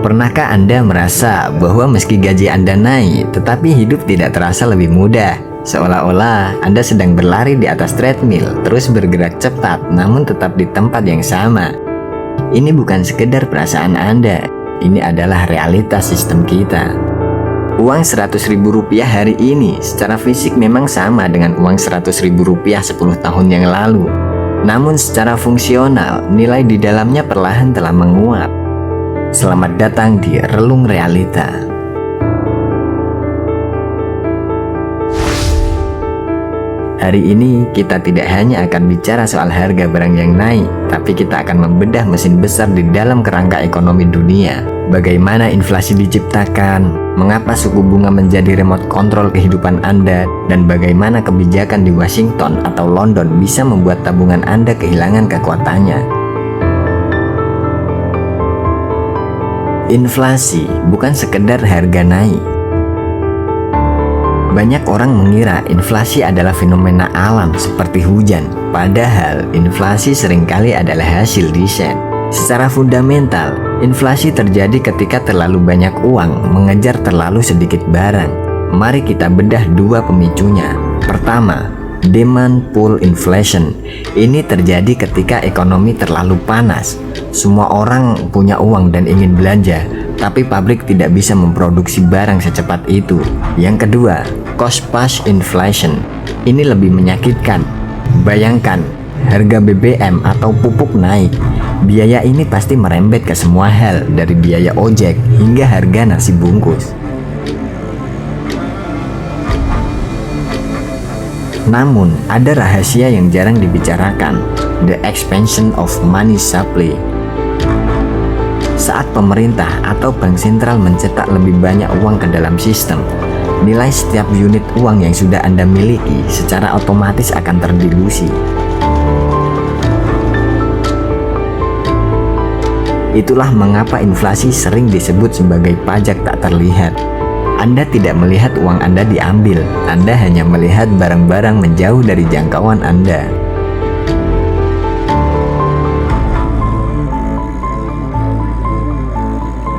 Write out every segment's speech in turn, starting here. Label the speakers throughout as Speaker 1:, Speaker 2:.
Speaker 1: Pernahkah Anda merasa bahwa meski gaji Anda naik, tetapi hidup tidak terasa lebih mudah? Seolah-olah Anda sedang berlari di atas treadmill, terus bergerak cepat, namun tetap di tempat yang sama. Ini bukan sekedar perasaan Anda, ini adalah realitas sistem kita. Uang Rp100.000 hari ini secara fisik memang sama dengan uang Rp100.000 10 tahun yang lalu. Namun secara fungsional, nilai di dalamnya perlahan telah menguap. Selamat datang di Relung Realita. Hari ini kita tidak hanya akan bicara soal harga barang yang naik, tapi kita akan membedah mesin besar di dalam kerangka ekonomi dunia. Bagaimana inflasi diciptakan, mengapa suku bunga menjadi remote control kehidupan Anda, dan bagaimana kebijakan di Washington atau London bisa membuat tabungan Anda kehilangan kekuatannya. Inflasi bukan sekedar harga naik. Banyak orang mengira inflasi adalah fenomena alam seperti hujan, padahal inflasi seringkali adalah hasil desain. Secara fundamental, inflasi terjadi ketika terlalu banyak uang mengejar terlalu sedikit barang. Mari kita bedah dua pemicunya. Pertama, demand pull inflation. Ini terjadi ketika ekonomi terlalu panas. Semua orang punya uang dan ingin belanja, tapi pabrik tidak bisa memproduksi barang secepat itu. Yang kedua, cost push inflation. Ini lebih menyakitkan. Bayangkan, harga BBM atau pupuk naik. Biaya ini pasti merembet ke semua hal, dari biaya ojek hingga harga nasi bungkus. Namun, ada rahasia yang jarang dibicarakan, the expansion of money supply. Saat pemerintah atau bank sentral mencetak lebih banyak uang ke dalam sistem, nilai setiap unit uang yang sudah Anda miliki secara otomatis akan terdilusi. Itulah mengapa inflasi sering disebut sebagai pajak tak terlihat. Anda tidak melihat uang Anda diambil, Anda hanya melihat barang-barang menjauh dari jangkauan Anda.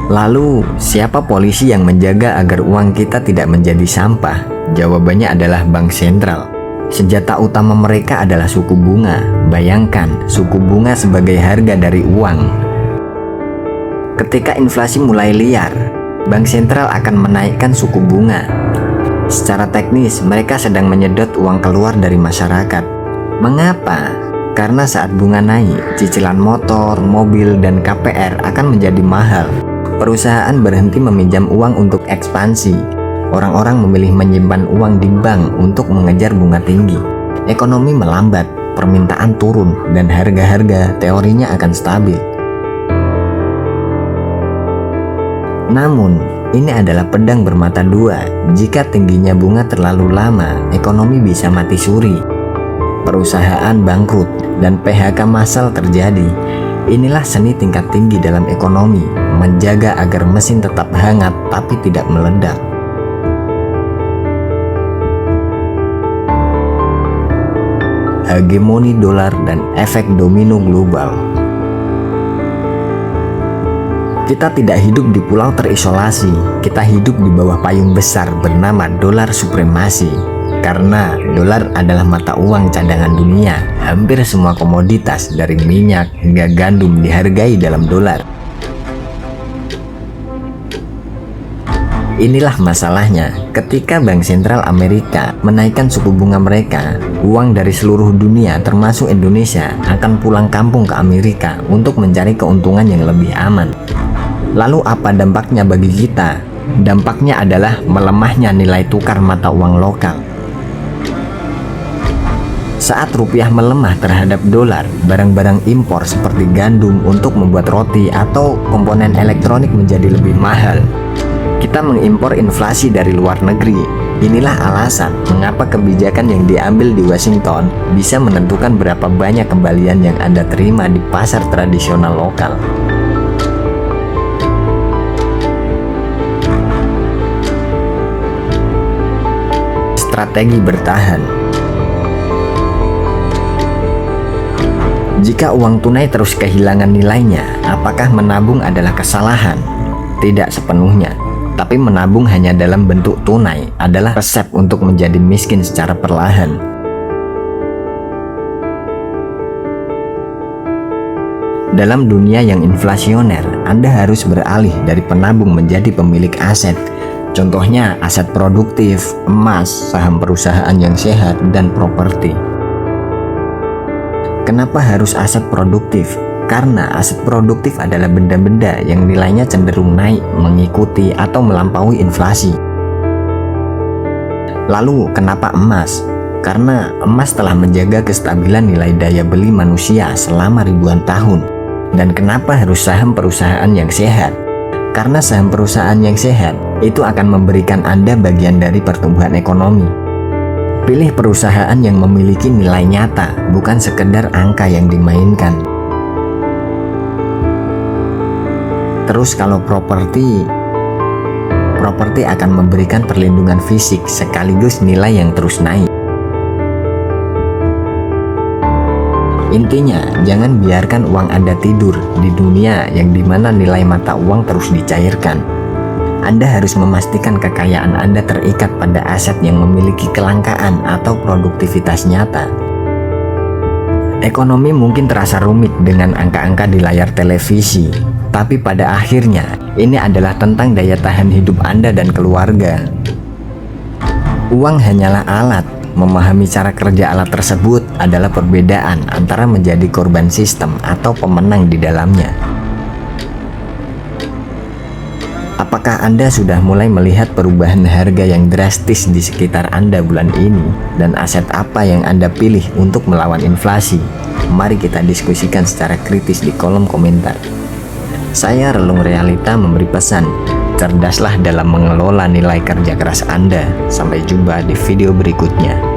Speaker 1: Lalu, siapa polisi yang menjaga agar uang kita tidak menjadi sampah? Jawabannya adalah bank sentral. Senjata utama mereka adalah suku bunga. Bayangkan, suku bunga sebagai harga dari uang. Ketika inflasi mulai liar, bank sentral akan menaikkan suku bunga. Secara teknis, mereka sedang menyedot uang keluar dari masyarakat. Mengapa? Karena saat bunga naik, cicilan motor, mobil, dan KPR akan menjadi mahal. Perusahaan berhenti meminjam uang untuk ekspansi. Orang-orang memilih menyimpan uang di bank untuk mengejar bunga tinggi. Ekonomi melambat, permintaan turun, dan harga-harga teorinya akan stabil. Namun, ini adalah pedang bermata dua. Jika tingginya bunga terlalu lama, ekonomi bisa mati suri. Perusahaan bangkrut dan PHK massal terjadi. Inilah seni tingkat tinggi dalam ekonomi, menjaga agar mesin tetap hangat tapi tidak meledak. Hegemoni dolar dan efek domino global. Kita tidak hidup di pulau terisolasi, kita hidup di bawah payung besar bernama dolar supremasi. Karena dolar adalah mata uang cadangan dunia, hampir semua komoditas dari minyak hingga gandum dihargai dalam dolar. Inilah masalahnya, ketika Bank Sentral Amerika menaikkan suku bunga mereka, uang dari seluruh dunia termasuk Indonesia akan pulang kampung ke Amerika untuk mencari keuntungan yang lebih aman. Lalu apa dampaknya bagi kita? Dampaknya adalah melemahnya nilai tukar mata uang lokal. Saat rupiah melemah terhadap dolar, barang-barang impor seperti gandum untuk membuat roti atau komponen elektronik menjadi lebih mahal. Kita mengimpor inflasi dari luar negeri. Inilah alasan mengapa kebijakan yang diambil di Washington bisa menentukan berapa banyak kembalian yang Anda terima di pasar tradisional lokal. Strategi bertahan. Jika uang tunai terus kehilangan nilainya, apakah menabung adalah kesalahan? Tidak sepenuhnya, tapi menabung hanya dalam bentuk tunai adalah resep untuk menjadi miskin secara perlahan. Dalam dunia yang inflasioner, Anda harus beralih dari penabung menjadi pemilik aset. Contohnya aset produktif, emas, saham perusahaan yang sehat, dan properti. Kenapa harus aset produktif? Karena aset produktif adalah benda-benda yang nilainya cenderung naik, mengikuti atau melampaui inflasi. Lalu kenapa emas? Karena emas telah menjaga kestabilan nilai daya beli manusia selama ribuan tahun. Dan kenapa harus saham perusahaan yang sehat? Karena saham perusahaan yang sehat itu akan memberikan Anda bagian dari pertumbuhan ekonomi. Pilih perusahaan yang memiliki nilai nyata, bukan sekedar angka yang dimainkan. Terus kalau properti akan memberikan perlindungan fisik sekaligus nilai yang terus naik. Intinya, jangan biarkan uang Anda tidur di dunia yang dimana nilai mata uang terus dicairkan. Anda harus memastikan kekayaan Anda terikat pada aset yang memiliki kelangkaan atau produktivitas nyata. Ekonomi mungkin terasa rumit dengan angka-angka di layar televisi, tapi pada akhirnya ini adalah tentang daya tahan hidup Anda dan keluarga. Uang hanyalah alat. Memahami cara kerja alat tersebut adalah perbedaan antara menjadi korban sistem atau pemenang di dalamnya. Apakah Anda sudah mulai melihat perubahan harga yang drastis di sekitar Anda bulan ini? Dan aset apa yang Anda pilih untuk melawan inflasi? Mari kita diskusikan secara kritis di kolom komentar. Saya Relung Realita memberi pesan, cerdaslah dalam mengelola nilai kerja keras Anda. Sampai jumpa di video berikutnya.